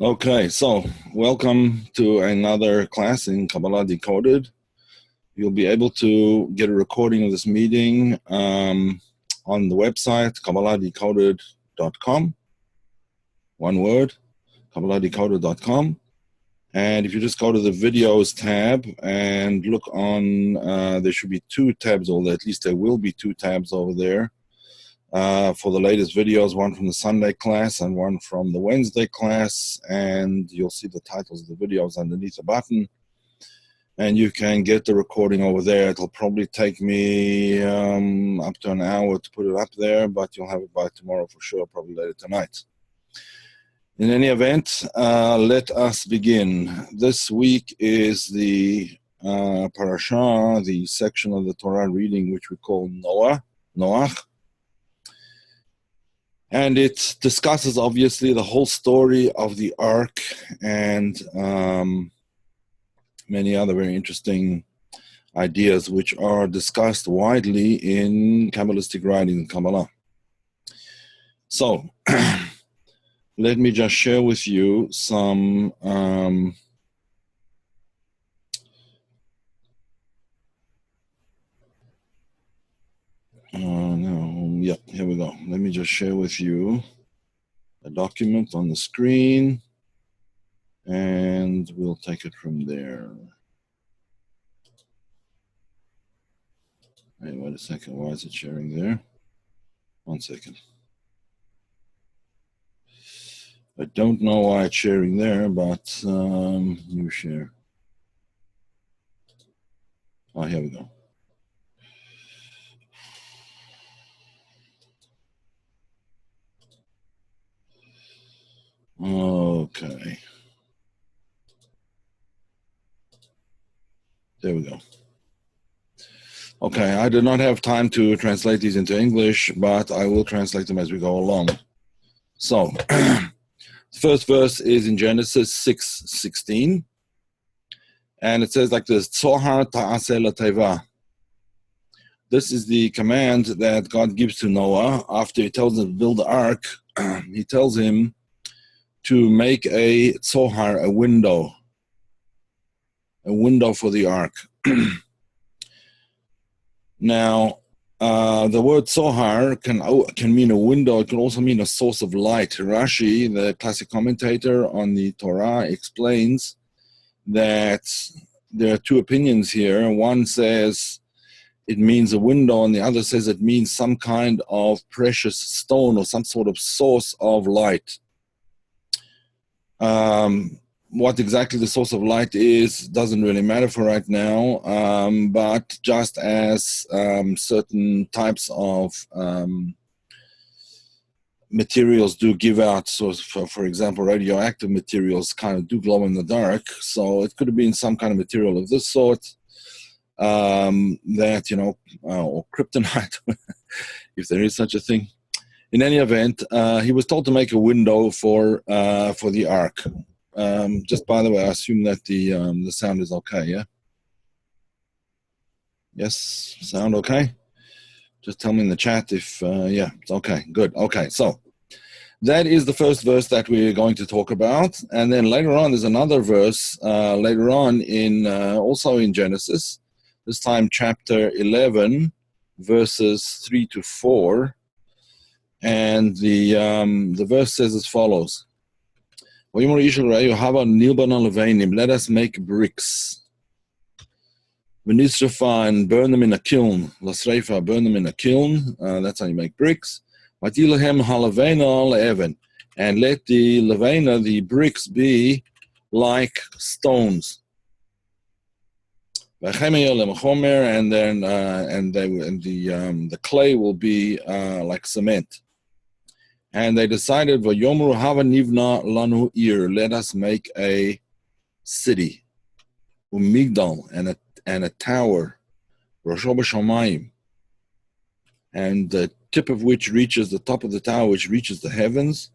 Okay, so welcome to another class in Kabbalah Decoded. You'll be able to get a recording of this meeting on the website KabbalahDecoded.com. One word, KabbalahDecoded.com. And if you just go to the videos tab and look on, there should be two tabs, or at least there will be two tabs over there. For the latest videos, one from the Sunday class and one from the Wednesday class, and you'll see the titles of the videos underneath the button, and you can get the recording over there. It'll probably take me up to an hour to put it up there, but you'll have it by tomorrow for sure, probably later tonight. In any event, let us begin. This week is the parasha, the section of the Torah reading which we call Noach. And it discusses, obviously, the whole story of the ark and many other very interesting ideas which are discussed widely in Kabbalistic writing in Kabbalah. So, let me just share with you some here we go. Let me just share with you a document on the screen, and we'll take it from there. Hey, wait a second. Why is it sharing there? 1 second. I don't know why it's sharing there, but new share. Oh, here we go. Okay. There we go. Okay, I did not have time to translate these into English, but I will translate them as we go along. So, the first verse is in Genesis 6:16, and it says like this: Tzohar ta'aseh lateva. This is the command that God gives to Noah after he tells him to build the ark. He tells him to make a tzohar, a window for the ark. Now, the word tzohar can mean a window. It can also mean a source of light. Rashi, the classic commentator on the Torah, explains that there are two opinions here. One says it means a window, and the other says it means some kind of precious stone or some sort of source of light. What exactly the source of light is doesn't really matter for right now, but just as certain types of materials do give out, so for example, radioactive materials kind of do glow in the dark, so it could have been some kind of material of this sort, that, or kryptonite, if there is such a thing. In any event, he was told to make a window for the ark. Just by the way, I assume that the sound is okay, yeah? Yes, sound okay? Just tell me in the chat if, yeah, it's okay, good. Okay, so that is the first verse that we're going to talk about. And then later on, there's another verse later on in also in Genesis, this time chapter 11, verses 3 to 4. And the verse says as follows: let us make bricks. And burn them in a kiln. Burn them in a kiln. That's how you make bricks. And let the levena, the bricks, be like stones. And then the clay will be like cement. And they decided, "Vayomru hava nivna lanu ir." Let us make a city, umigdal, and a tower, rosho b'shamayim, and the tip of which reaches the top of the tower, which reaches the heavens.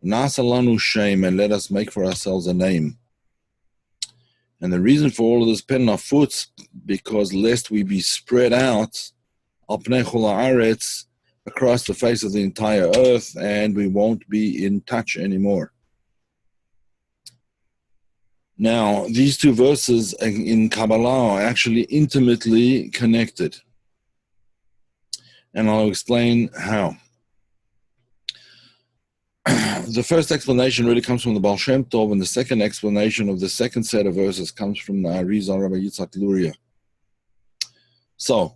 Nasa lanu shem, and let us make for ourselves a name. And the reason for all of this penafutz, because lest we be spread out, al pnei chol haaretz, across the face of the entire earth, and we won't be in touch anymore. Now, these two verses in Kabbalah are actually intimately connected. And I'll explain how. The first explanation really comes from the Baal Shem Tov, and the second explanation of the second set of verses comes from the Arizal Rabbi Yitzhak Luria. So,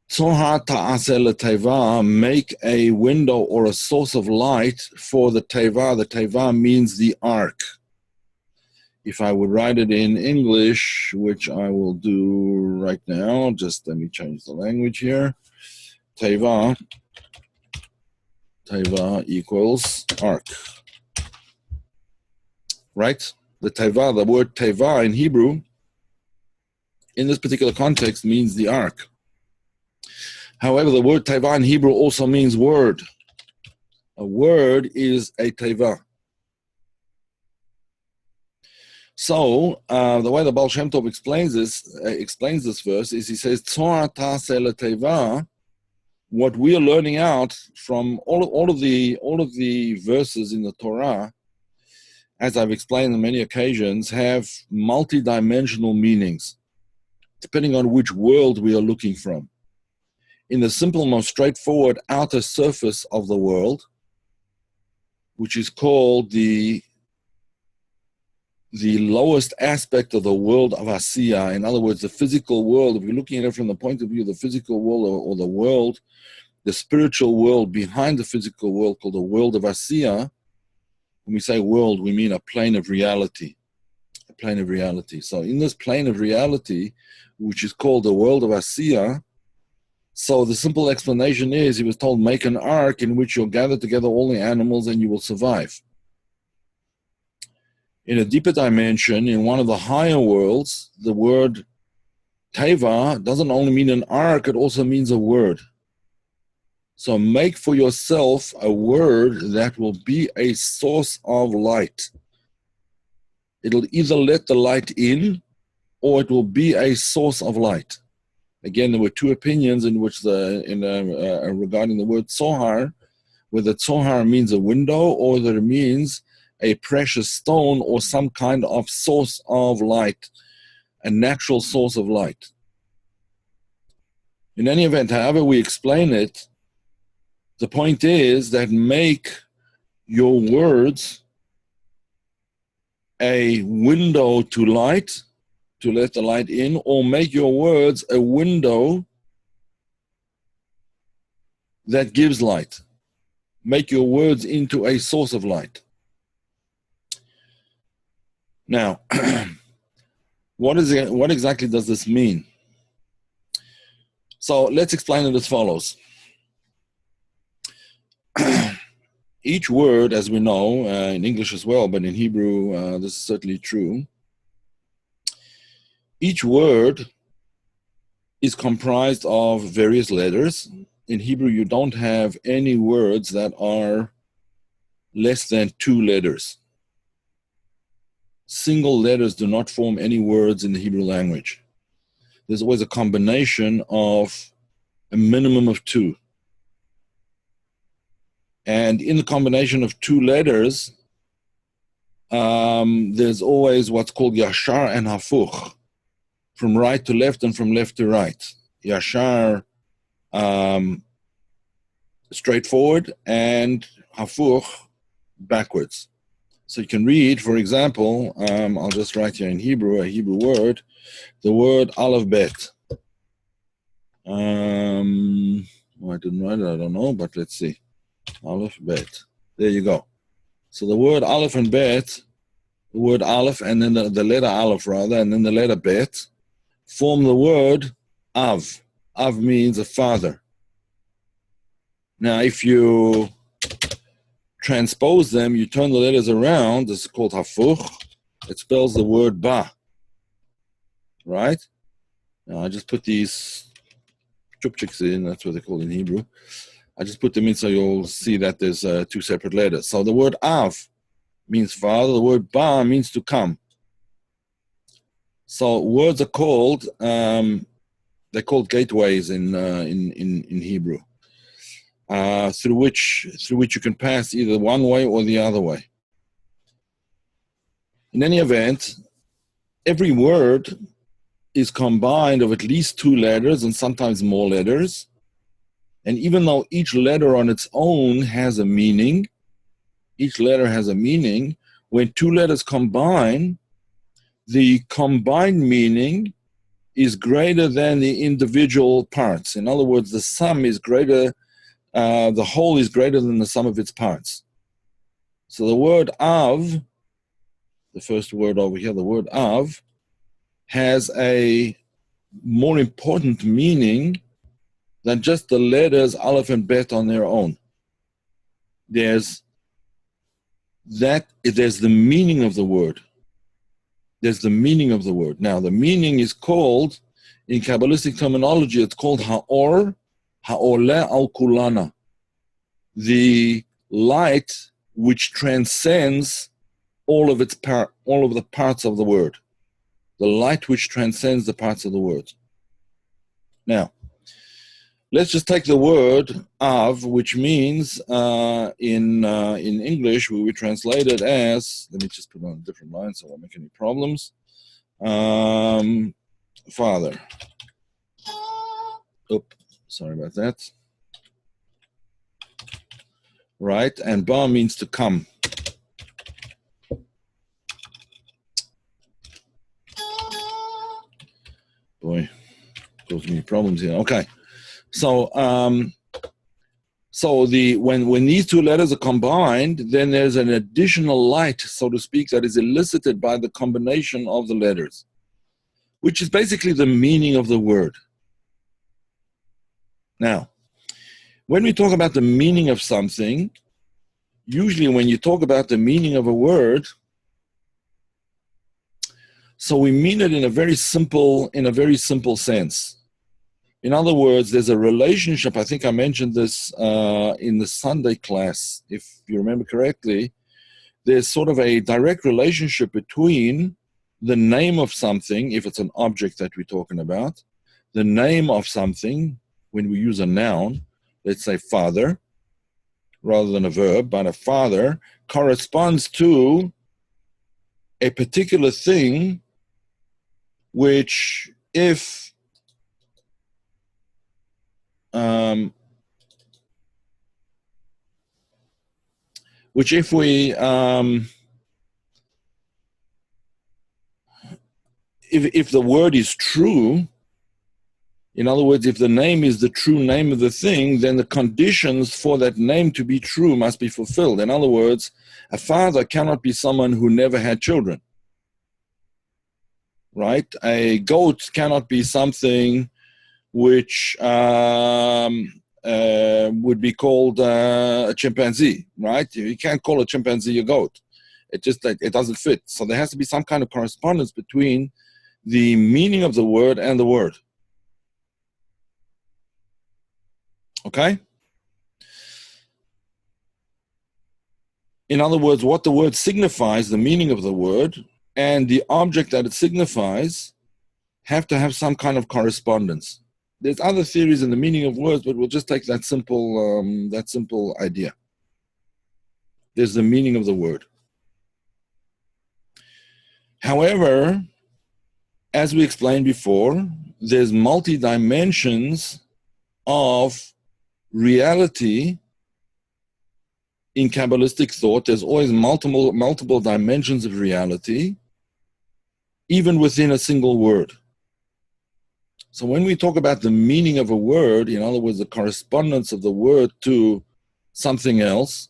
Tzohar ta'aseh l'teva, make a window or a source of light for the teva. The teva means the ark. If I would write it in English, which I will do right now, just let me change the language here. Teva equals ark. Right? The teva, the word teva in Hebrew, in this particular context, means the ark. However, the word teva in Hebrew also means word. A word is a teva. So, the way the Baal Shem Tov explains this verse is he says, Tzohar ta'aseh l'teva. What we are learning out from all of the verses in the Torah, as I've explained on many occasions, have multidimensional meanings, depending on which world we are looking from. In the simple, most straightforward outer surface of the world, which is called the lowest aspect of the world of Asiya, in other words, the physical world, if you're looking at it from the point of view of the physical world or the world, the spiritual world behind the physical world called the world of Asiya, when we say world, we mean a plane of reality. A plane of reality. So in this plane of reality, which is called the world of Asiya, so the simple explanation is, he was told, make an ark in which you'll gather together all the animals and you will survive. In a deeper dimension, in one of the higher worlds, the word teva doesn't only mean an ark, it also means a word. So make for yourself a word that will be a source of light. It'll either let the light in, or it will be a source of light. Again, there were two opinions in which regarding the word tzohar, whether tzohar means a window or whether it means a precious stone or some kind of source of light, a natural source of light. In any event, however we explain it, the point is that make your words a window to light, to let the light in, or make your words a window that gives light. Make your words into a source of light. Now, what exactly does this mean? So let's explain it as follows. Each word, as we know, in English as well, but in Hebrew, this is certainly true. Each word is comprised of various letters. In Hebrew, you don't have any words that are less than 2 letters. Single letters do not form any words in the Hebrew language. There's always a combination of a minimum of 2. And in the combination of 2 letters, there's always what's called yashar and hafuch, from right to left and from left to right. Yashar, straightforward, and hafuch, backwards. So you can read, for example, I'll just write here in Hebrew, a Hebrew word, the word aleph bet. I didn't write it, I don't know, but let's see. Aleph bet. There you go. So the word aleph and bet, the word aleph and then the letter aleph rather, and then the letter bet, form the word av. Av means a father. Now if you transpose them, you turn the letters around, this is called hafuch, it spells the word ba. Right? Now I just put these chupchiks in, that's what they're called in Hebrew. I just put them in so you'll see that there's 2 separate letters. So the word av means father, the word ba means to come. So words are called, they're called gateways in Hebrew, through which you can pass either one way or the other way. In any event, every word is combined of at least 2 letters and sometimes more letters. And even though each letter on its own has a meaning, when 2 letters combine, the combined meaning is greater than the individual parts. In other words, the sum is greater, the whole is greater than the sum of its parts. So the word Av, the first word over here, the word Av, has a more important meaning than just the letters Aleph and Bet on their own. There's the meaning of the word. There's the meaning of the word. Now, the meaning is called, in Kabbalistic terminology, it's called Ha'or, Ha'oleh al Kulana. The light which transcends all of the parts of the word. The light which transcends the parts of the word. Now, let's just take the word Av, which means in English we would translate it as, let me just put it on a different line so I won't make any problems. Father. Oops, sorry about that. Right, and Ba means to come. Boy, causing me problems here. Okay, so when these 2 letters are combined, then there's an additional light, so to speak, that is elicited by the combination of the letters, which is basically the meaning of the word. Now, when we talk about the meaning of something, usually when you talk about the meaning of a word, so we mean it in a very simple sense. In other words, there's a relationship, I think I mentioned this in the Sunday class, if you remember correctly. There's sort of a direct relationship between the name of something, if it's an object that we're talking about, the name of something, when we use a noun, let's say father, rather than a verb, but a father corresponds to a particular thing which if we if the word is true, in other words, if the name is the true name of the thing, then the conditions for that name to be true must be fulfilled. In other words, a father cannot be someone who never had children. Right? A goat cannot be something which would be called a chimpanzee, right? You can't call a chimpanzee a goat. It doesn't fit. So there has to be some kind of correspondence between the meaning of the word and the word. Okay? In other words, what the word signifies, the meaning of the word, and the object that it signifies have to have some kind of correspondence. There's other theories in the meaning of words, but we'll just take that simple idea. There's the meaning of the word. However, as we explained before, there's multi-dimensions of reality in Kabbalistic thought. There's always multiple dimensions of reality, even within a single word. So when we talk about the meaning of a word, in other words, the correspondence of the word to something else,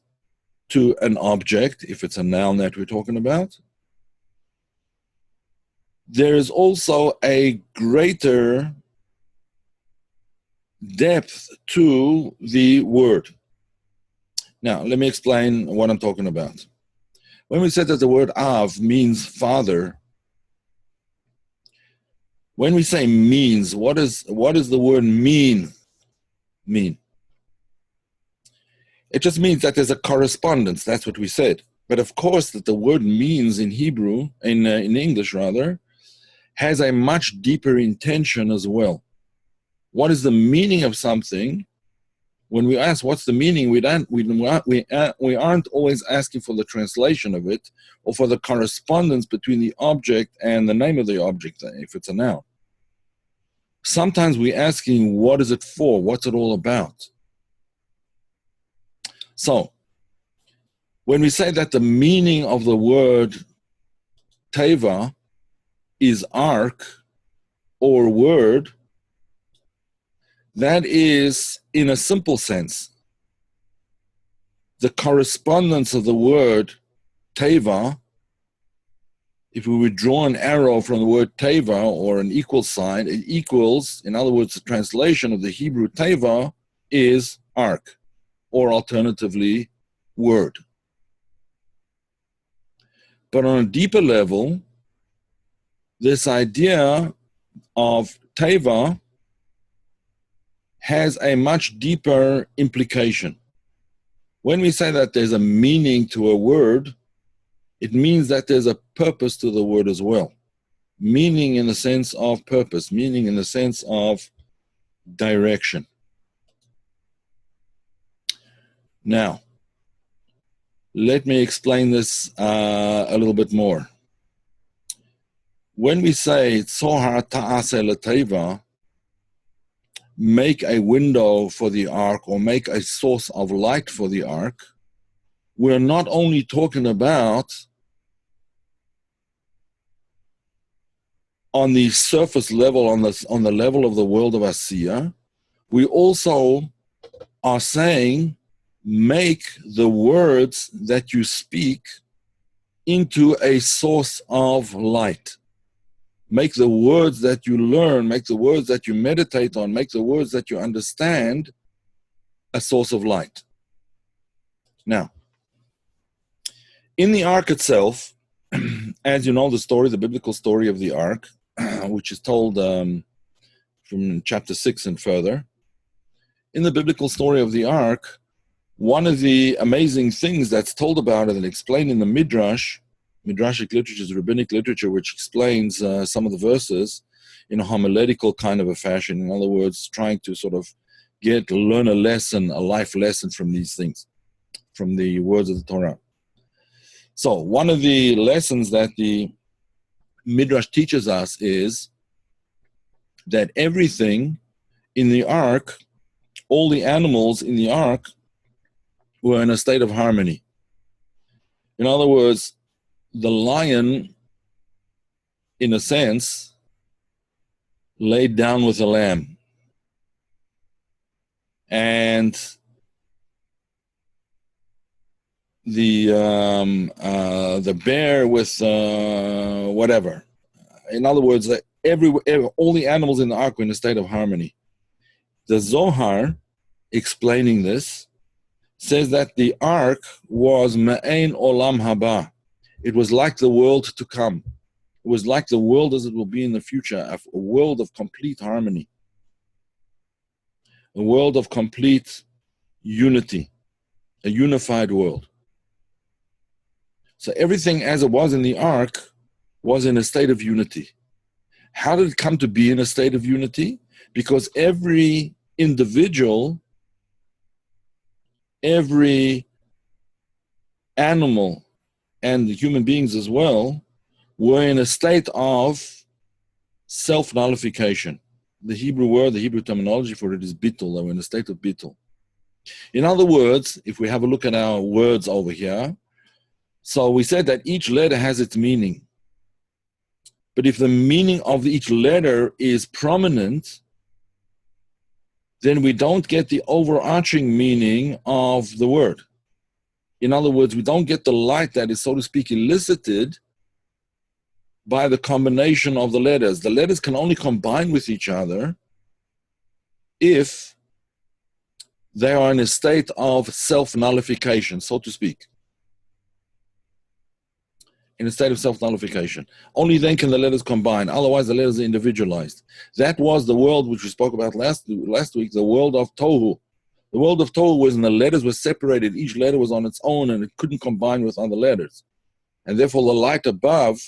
to an object, if it's a noun that we're talking about, there is also a greater depth to the word. Now, let me explain what I'm talking about. When we said that the word Av means father, when we say means, what does the word mean? It just means that there's a correspondence. That's what we said. But of course, that the word means in Hebrew, in English rather, has a much deeper intention as well. What is the meaning of something When we ask what's the meaning, we aren't always asking for the translation of it or for the correspondence between the object and the name of the object, if it's a noun. Sometimes we're asking, what is it for? What's it all about? So, when we say that the meaning of the word teva is ark or word, that is, in a simple sense, the correspondence of the word teva. If we would draw an arrow from the word teva or an equal sign, it equals, in other words, the translation of the Hebrew teva is ark, or alternatively, word. But on a deeper level, this idea of teva has a much deeper implication. When we say that there's a meaning to a word, it means that there's a purpose to the word as well. Meaning in the sense of purpose, meaning in the sense of direction. Now, let me explain this a little bit more. When we say Tzohar ta'aseh l'teva, make a window for the ark or make a source of light for the ark, we're not only talking about on the surface level, on the level of the world of Asiya, we also are saying, make the words that you speak into a source of light. Make the words that you learn, make the words that you meditate on, make the words that you understand a source of light. Now, in the ark itself, as you know the story, the biblical story of the ark, which is told from chapter 6 and further, in the biblical story of the ark, one of the amazing things that's told about it and explained in the Midrashic literature is rabbinic literature, which explains some of the verses in a homiletical kind of a fashion. In other words, trying to sort of learn a lesson, a life lesson from these things, from the words of the Torah. So one of the lessons that the Midrash teaches us is that everything in the ark, all the animals in the ark, were in a state of harmony. In other words, the lion, in a sense, laid down with the lamb. And the bear with whatever. In other words, all the animals in the ark were in a state of harmony. The Zohar, explaining this, says that the ark was ma'ain olam haba. It was like the world to come. It was like the world as it will be in the future, a world of complete harmony, a world of complete unity, a unified world. So everything as it was in the ark was in a state of unity. How did it come to be in a state of unity? Because every individual, every animal, and the human beings as well, were in a state of self-nullification. The Hebrew word, the Hebrew terminology for it is bittul. They were in a state of bittul. In other words, if we have a look at our words over here, so we said that each letter has its meaning. But if the meaning of each letter is prominent, then we don't get the overarching meaning of the word. In other words, we don't get the light that is, so to speak, elicited by the combination of the letters. The letters can only combine with each other if they are in a state of self-nullification, so to speak. In a state of self-nullification. Only then can the letters combine. Otherwise, the letters are individualized. That was the world which we spoke about last week, the world of Tohu. The world of Tohu was when the letters were separated. Each letter was on its own and it couldn't combine with other letters. And therefore, the light above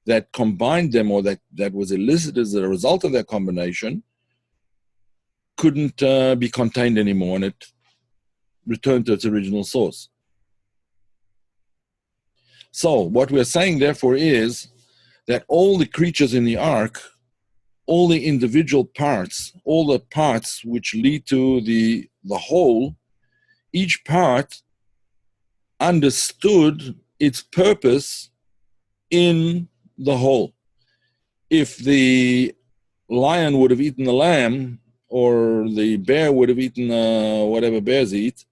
that combined them, or that was elicited as a result of that combination, couldn't be contained anymore. And it return to its original source. So what we're saying, therefore, is that all the creatures in the ark, all the individual parts, all the parts which lead to the whole, each part understood its purpose in the whole. If the lion would have eaten the lamb, or the bear would have eaten whatever bears eat,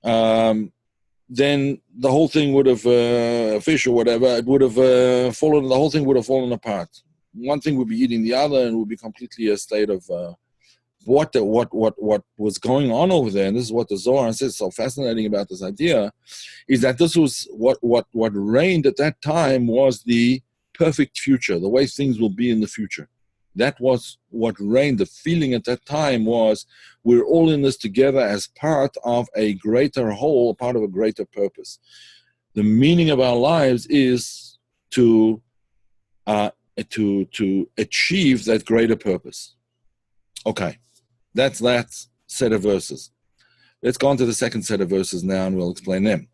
then the whole thing would have, fish or whatever, it would have the whole thing would have fallen apart. One thing would be eating the other, and it would be completely a state of what was going on over there. And this is what the Zohar says, so fascinating about this idea, is that this was what reigned at that time was the perfect future, the way things will be in the future. That was what reigned. The feeling at that time was we're all in this together as part of a greater whole, part of a greater purpose. The meaning of our lives is to achieve that greater purpose. Okay, that's that set of verses. Let's go on to the second set of verses now, and we'll explain them.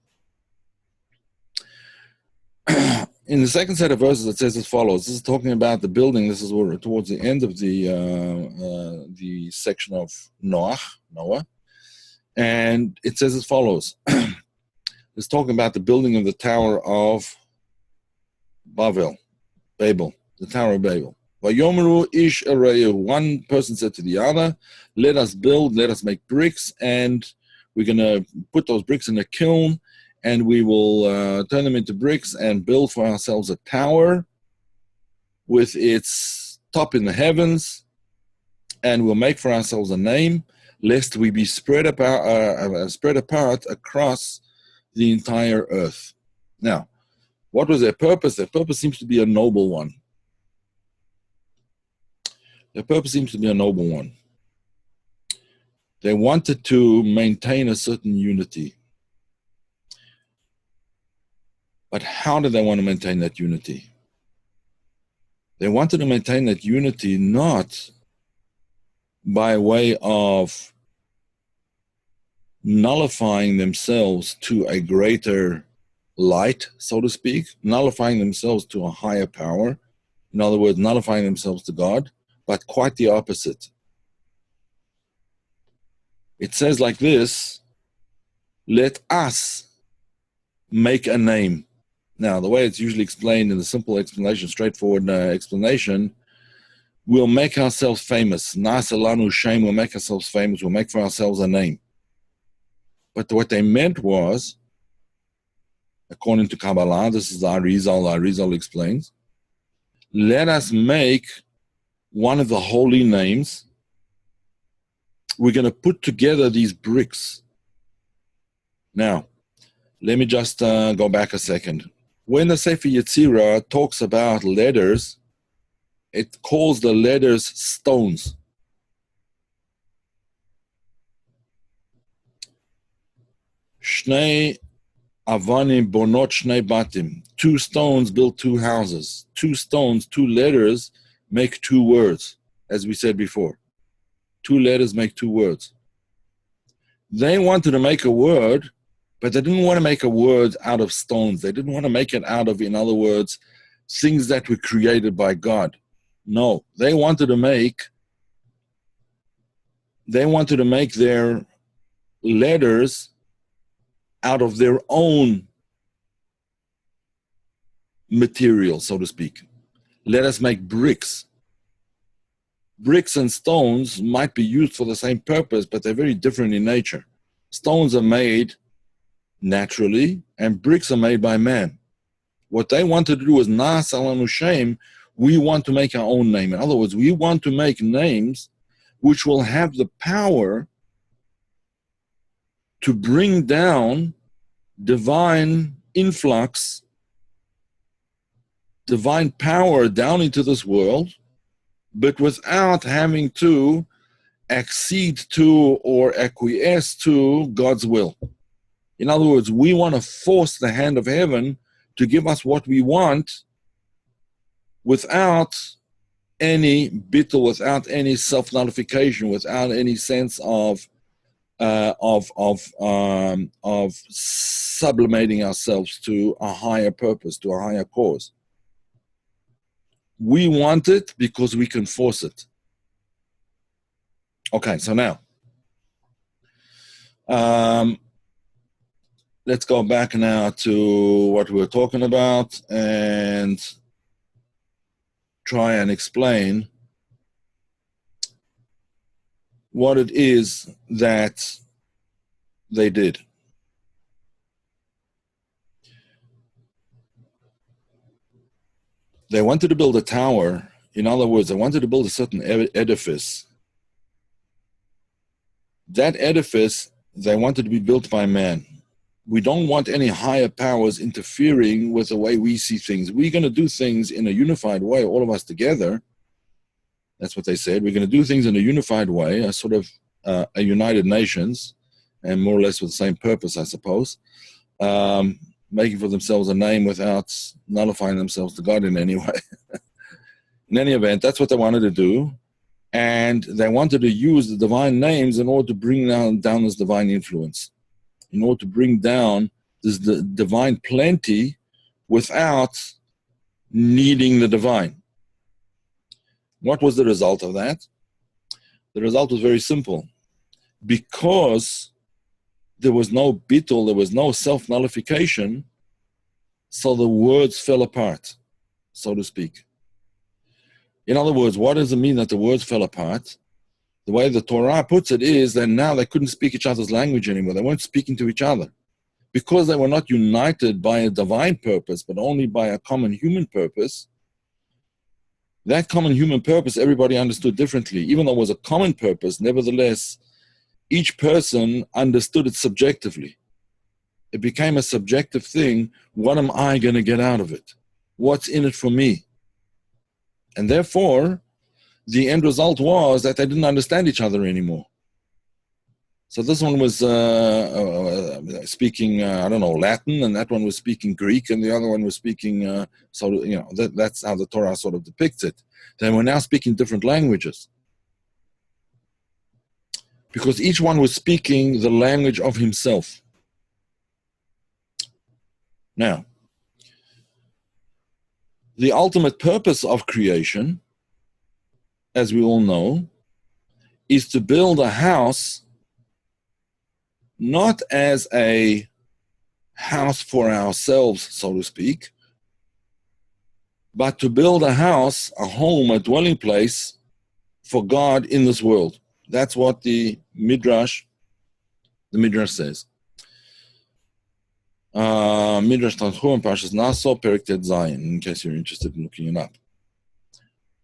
In the second set of verses, it says as follows. This is talking about the building. This is towards the end of the section of Noah, and it says as follows. It's talking about the building of the Tower of Babel, the Tower of Babel. Vayomeru ish areu. One person said to the other, "Let us build, let us make bricks, and we're going to put those bricks in a kiln, and we will turn them into bricks and build for ourselves a tower with its top in the heavens, and we'll make for ourselves a name, lest we be spread apart across the entire earth." Now, what was their purpose? Their purpose seems to be a noble one. They wanted to maintain a certain unity. But how did they want to maintain that unity? They wanted to maintain that unity not by way of nullifying themselves to a greater light, so to speak, nullifying themselves to a higher power, in other words, nullifying themselves to God, but quite the opposite. It says like this, "Let us make a name." Now, the way it's usually explained in the simple explanation, straightforward explanation, we'll make ourselves famous. Na'aseh lanu shem, we'll make ourselves famous, we'll make for ourselves a name. But what they meant was, according to Kabbalah, this is the Arizal explains, let us make one of the holy names. We're going to put together these bricks. Now, let me just go back a second. When the Sefer Yetzirah talks about letters, it calls the letters stones. Shnei avanim bonot shnei batim. 2 stones build 2 houses. 2 stones, 2 letters make 2 words, as we said before. 2 letters make 2 words. They wanted to make a word, but they didn't want to make a word out of stones. They didn't want to make it out of, in other words, things that were created by God. No, they wanted to make their letters out of their own material, so to speak. Let us make bricks. Bricks and stones might be used for the same purpose, but they're very different in nature. Stones are made naturally, and bricks are made by man. What they wanted to do was Na'aseh lanu shem, we want to make our own name. In other words, we want to make names which will have the power to bring down divine influx, divine power down into this world, but without having to accede to or acquiesce to God's will. In other words, we want to force the hand of heaven to give us what we want without any bittul, without any self-nullification, without any sense of of sublimating ourselves to a higher purpose, to a higher cause. We want it because we can force it. Okay, so now let's go back now to what we were talking about and try and explain what it is that they did. They wanted to build a tower. In other words, they wanted to build a certain edifice. That edifice, they wanted to be built by man. We don't want any higher powers interfering with the way we see things. We're going to do things in a unified way, all of us together. That's what they said. We're going to do things in a unified way, a sort of a United Nations, and more or less with the same purpose, I suppose, making for themselves a name without nullifying themselves to God in any way. In any event, that's what they wanted to do. And they wanted to use the divine names in order to bring down this divine influence, in order to bring down this divine plenty without needing the divine. What was the result of that? The result was very simple. Because there was no bittul, there was no self-nullification, so the words fell apart, so to speak. In other words, what does it mean that the words fell apart? The way the Torah puts it is that now they couldn't speak each other's language anymore. They weren't speaking to each other. Because they were not united by a divine purpose, but only by a common human purpose, that common human purpose everybody understood differently. Even though it was a common purpose, nevertheless, each person understood it subjectively. It became a subjective thing. What am I going to get out of it? What's in it for me? And therefore, the end result was that they didn't understand each other anymore. So this one was speaking, Latin, and that one was speaking Greek, and the other one was speaking, that's how the Torah sort of depicts it. They were now speaking different languages. Because each one was speaking the language of himself. Now, the ultimate purpose of creation, as we all know, is to build a house not as a house for ourselves, so to speak, but to build a house, a home, a dwelling place for God in this world. That's what the Midrash says. Midrash Tanchum, Parshas Naso, Perek Tet Zayin, in case you're interested in looking it up.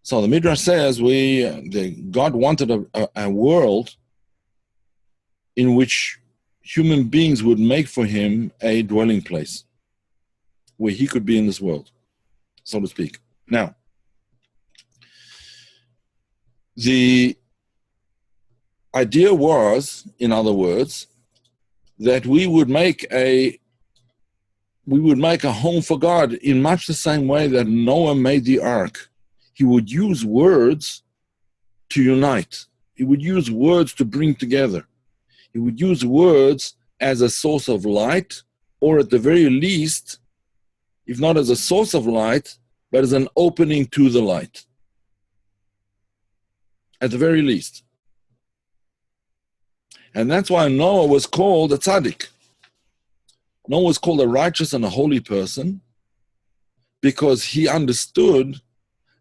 So the Midrash says God wanted a world in which human beings would make for him a dwelling place where he could be in this world, so to speak. Now, the idea was, in other words, that we would make a home for God in much the same way that Noah made the ark. He would use words to unite. He would use words to bring together. He would use words as a source of light, or at the very least, if not as a source of light, but as an opening to the light. At the very least. And that's why Noah was called a tzaddik. Noah was called a righteous and a holy person because he understood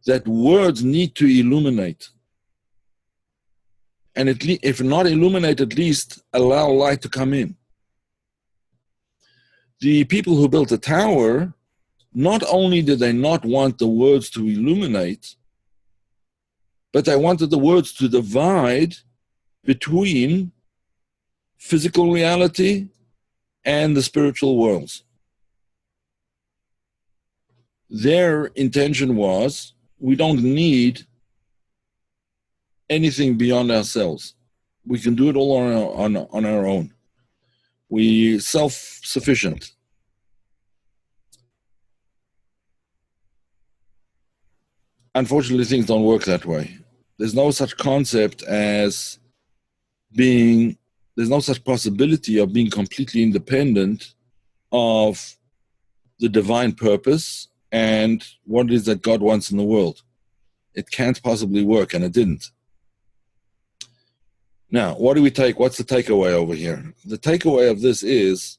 that words need to illuminate. And if not illuminate, at least allow light to come in. The people who built the tower, not only did they not want the words to illuminate, but they wanted the words to divide between physical reality and the spiritual worlds. Their intention was, we don't need anything beyond ourselves. We can do it all on our own. We're self-sufficient. Unfortunately, things don't work that way. There's no such concept as being there's no such possibility of being completely independent of the divine purpose and what it is that God wants in the world. It can't possibly work, and it didn't. Now, what do we take? What's the takeaway over here? The takeaway of this is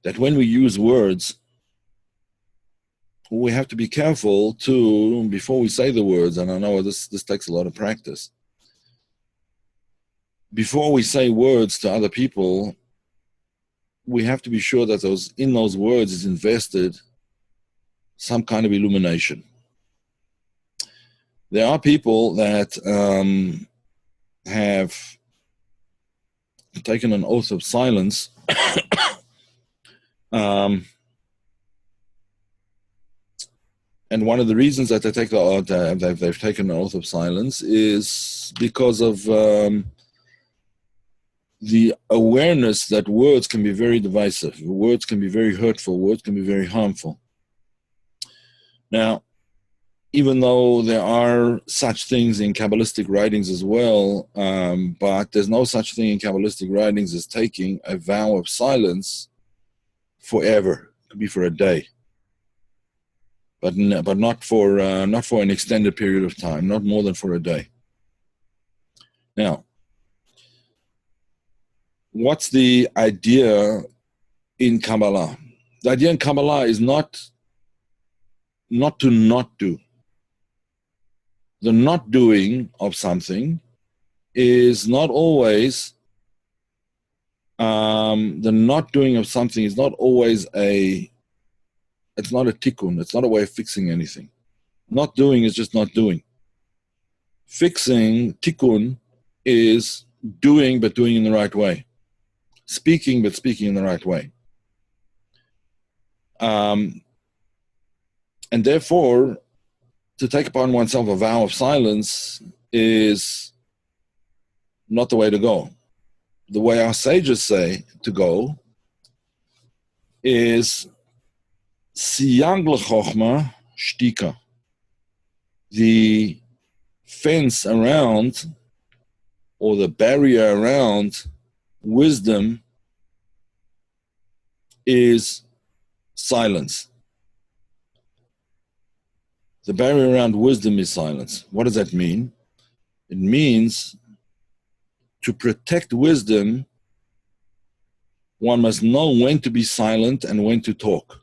that when we use words, we have to be careful to, before we say the words, and I know this takes a lot of practice, before we say words to other people, we have to be sure that in those words is invested some kind of illumination. There are people that have taken an oath of silence and one of the reasons that they've taken an oath of silence is because of the awareness that words can be very divisive, words can be very hurtful, words can be very harmful. Now, even though there are such things in Kabbalistic writings as well, but there's no such thing in Kabbalistic writings as taking a vow of silence forever. It could be for a day, but not for an extended period of time, not more than for a day. Now, what's the idea in Kabbalah? The idea in Kabbalah is not to not do. The not doing of something is not always, the not doing of something is not always it's not a tikkun, it's not a way of fixing anything. Not doing is just not doing. Fixing, tikkun, is doing, but doing in the right way. Speaking, but speaking in the right way. And therefore, to take upon oneself a vow of silence is not the way to go. The way our sages say to go is siyag l'chochma shtika. The fence around, or the barrier around wisdom is silence. The barrier around wisdom is silence. What does that mean? It means to protect wisdom, one must know when to be silent and when to talk.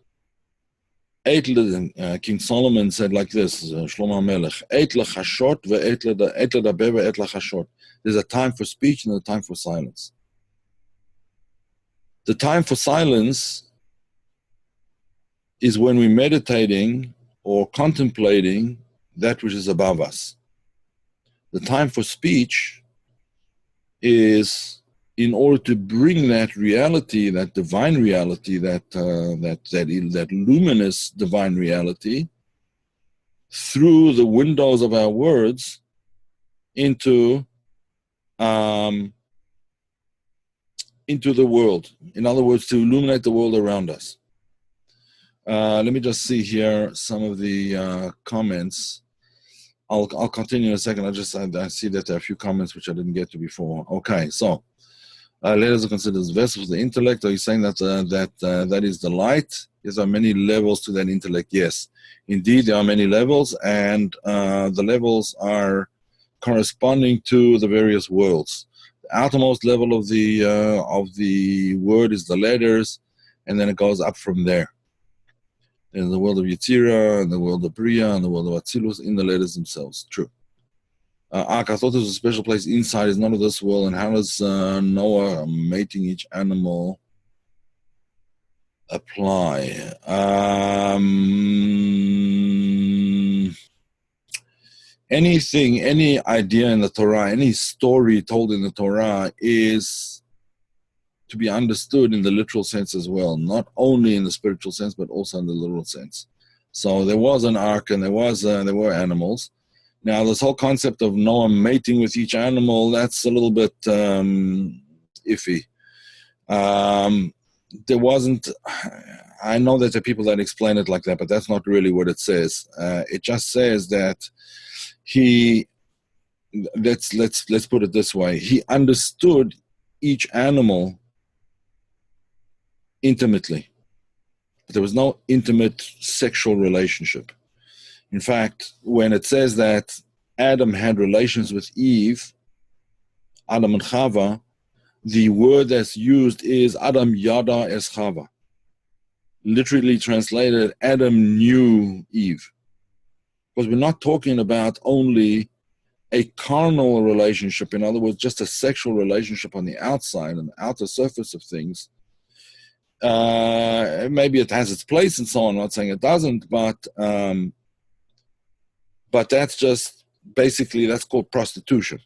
King Solomon said like this, Shlomo HaMelech, there's a time for speech and a time for silence. The time for silence is when we're meditating or contemplating that which is above us. The time for speech is in order to bring that reality, that divine reality, that luminous divine reality, through the windows of our words into the world. In other words, to illuminate the world around us. Let me just see here some of the comments. I'll continue in a second. I see that there are a few comments which I didn't get to before. Okay, so letters are considered as vessels of the intellect. Are you saying that that is the light? Yes, there are many levels to that intellect. Yes, indeed, there are many levels, and the levels are corresponding to the various worlds. The outermost level of the word is the letters, and then it goes up from there. In the world of Yetzirah, in the world of Bria, and the world of Atzilus, in the letters themselves. True. I thought there's a special place inside, is none of this world, and how does Noah mating each animal apply? Anything, any idea in the Torah, any story told in the Torah is to be understood in the literal sense as well, not only in the spiritual sense, but also in the literal sense. So there was an ark, and there were animals. Now, this whole concept of Noah mating with each animal, that's a little bit iffy. There wasn't, I know that there are people that explain it like that, but that's not really what it says. It just says that he let's put it this way. He understood each animal intimately. But there was no intimate sexual relationship. In fact, when it says that Adam had relations with Eve, Adam and Chava, the word that's used is Adam yada es Chava. Literally translated, Adam knew Eve. Because we're not talking about only a carnal relationship, in other words, just a sexual relationship on the outside and the outer surface of things. Maybe it has its place and so on, I'm not saying it doesn't, but that's just, basically, that's called prostitution.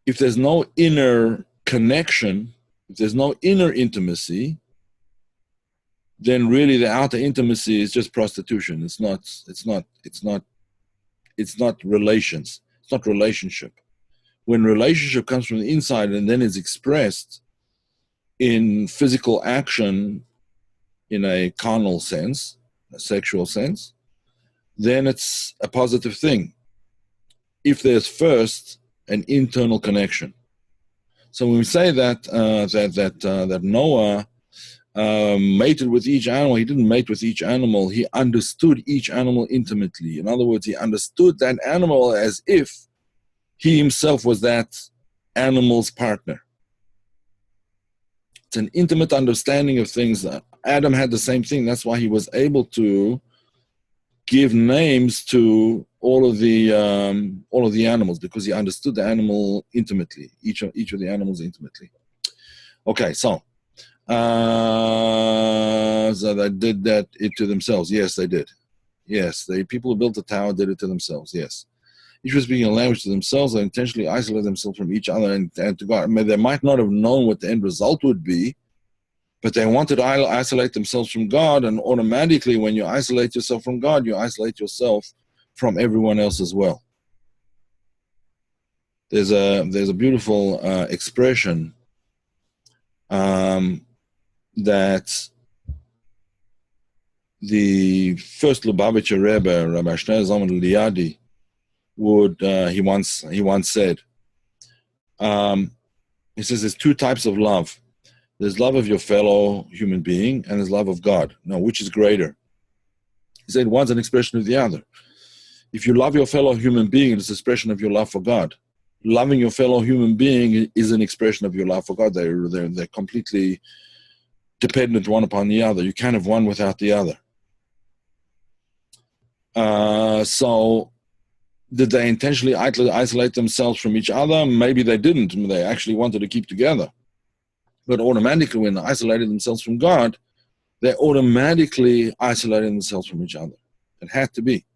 If there's no inner connection, if there's no inner intimacy, then really the outer intimacy is just prostitution. It's not relations. It's not relationship. When relationship comes from the inside and then is expressed in physical action in a carnal sense, a sexual sense, then it's a positive thing. If there's first an internal connection. So when we say that Noah mated with each animal, he didn't mate with each animal, he understood each animal intimately. In other words, he understood that animal as if he himself was that animal's partner. It's an intimate understanding of things. That Adam had the same thing. That's why he was able to give names to all of the animals, because he understood the animal intimately, each of the animals intimately. Okay, so they did that to themselves. Yes, they did. Yes, the people who built the tower did it to themselves. Yes. Each was speaking a language to themselves. They intentionally isolated themselves from each other and to God. I mean, they might not have known what the end result would be, but they wanted to isolate themselves from God, and automatically when you isolate yourself from God, you isolate yourself from everyone else as well. There's a beautiful expression that the first Lubavitcher Rebbe, Rabbi Shneur Zalman Liadi, he once said, he says there's two types of love. There's love of your fellow human being and there's love of God. Now, which is greater? He said one's an expression of the other. If you love your fellow human being, it's an expression of your love for God. Loving your fellow human being is an expression of your love for God. They're completely dependent one upon the other. You can't have one without the other. So did they intentionally isolate themselves from each other? Maybe they didn't. They actually wanted to keep together. But automatically, when they isolated themselves from God, they automatically isolated themselves from each other. It had to be.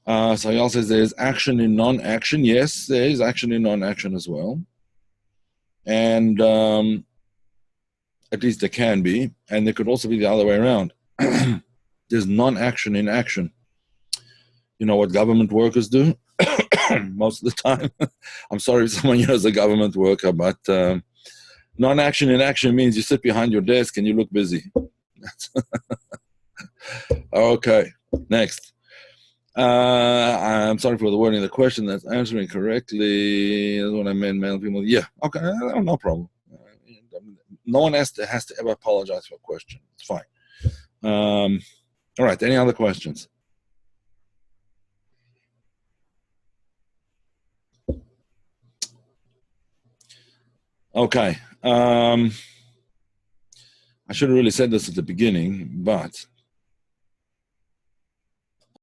So he also says there's action in non-action. Yes, there is action in non-action as well. And at least there can be. And there could also be the other way around. There's non-action in action. You know what government workers do? Most of the time. I'm sorry if someone here is a government worker, but non-action in action means you sit behind your desk and you look busy. Okay, next. I'm sorry for the wording of the question. That's answering correctly. That's what I meant, male, people. Yeah, okay, no problem. No one has to ever apologize for a question. It's fine. All right, any other questions? Okay. I should have really said this at the beginning, but